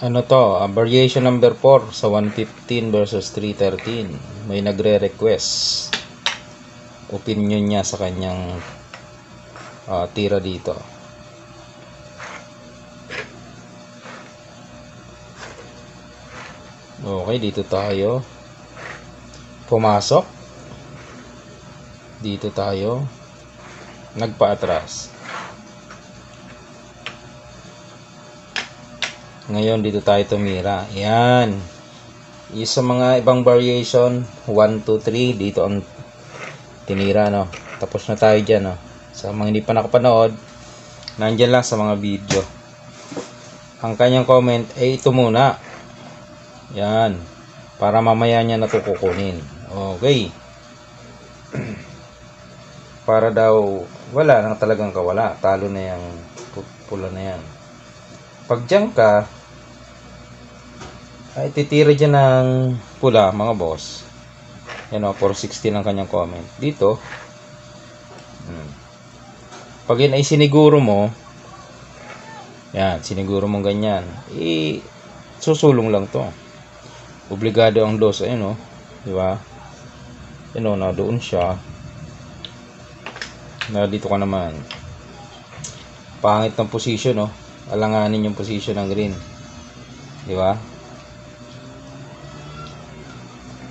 Ano to? Variation number 4 sa 115 versus 313. May nagre-request. Opinion niya sa kanyang tira dito. Okay, dito tayo. Pumasok. Dito tayo. Nagpa-atras. Ngayon dito tayo tumira. Yan. Yung sa mga ibang variation 1, 2, 3 dito ang tinira, no. Tapos na tayo dyan, no. Sa mga hindi pa nakapanood, nandyan lang sa mga video. Ang kanyang comment ay ito muna. Yan. Para mamaya niya na ito kukunin. Okay. Para daw wala nang talagang kawala. Talo na yung pula na yan. Pag dyan ka, ay titira dyan ng pula, mga boss. Yan o, 460 ang kanyang comment. Dito, pag yun ay siniguro mo, yan, siniguro mo ganyan, susulong lang to. Obligado ang dos, ayun o, di ba? Yan o, na doon siya. Na dito ka naman. Pangit ng position, o. Alanganin yung position ng green. Di ba?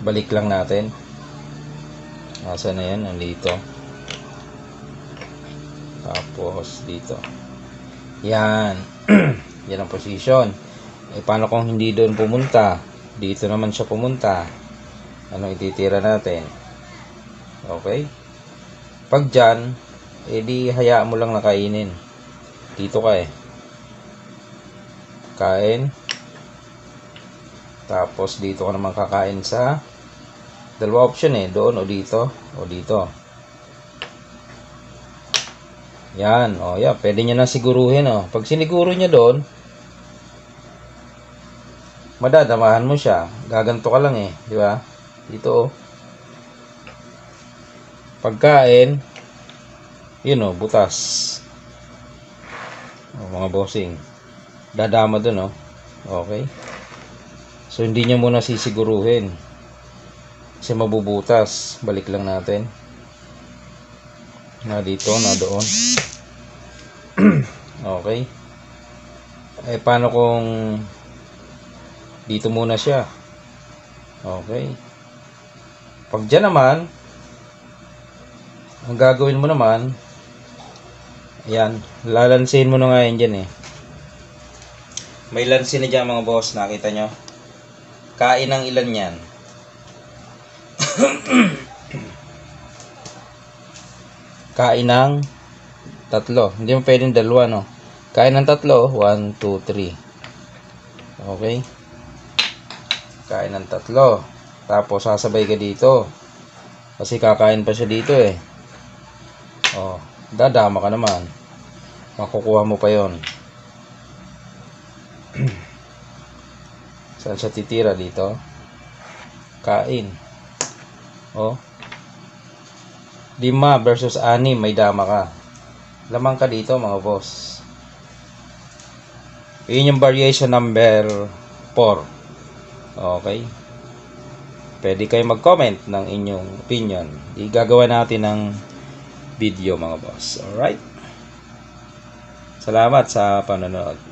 Balik lang natin. Nasa na yan? Nandito. Tapos dito. Yan. Yan ang position. Eh paano kung hindi doon pumunta? Dito naman siya pumunta. Ano ititira natin? Okay? Pag dyan, edi hayaan mo lang nakainin. Dito ka eh. Kain. Tapos dito ka naman kakain sa dalawa option eh, doon o dito o dito. Yan, o yan, pwede niya na siguruhin o. Pag siniguro niya doon, madadamahan mo siya. Gaganto ka lang eh, di ba? Dito o. Pagkain, yun o, butas. O, mga bossing. Dadama doon o. Okay. So, hindi niya muna sisiguruhin. Kasi mabubutas. Balik lang natin. Na dito, na doon. Okay. Eh, paano kung dito muna siya? Okay. Pag dyan naman, ang gagawin mo naman, ayan, lalansin mo na nga yan dyan eh. May lansin na dyan mga boss, nakita nyo? Kain ng ilan yan? Kain ng 3. Hindi mo pwedeng 2, no? Kain ng 3. 1, 2, 3. Okay? Kain ng 3. Tapos sasabay ka dito. Kasi kakain pa siya dito eh. Oh, dadama ka naman. Makukuha mo pa yon. Saan siya titira dito? Kain. Oh. 5 versus 6, may dama ka. Lamang ka dito mga boss. Yun yung variation number 4. Okay. Pwede kayo mag-comment ng inyong opinion. Gagawa natin ng video mga boss. Alright. Salamat sa panonood.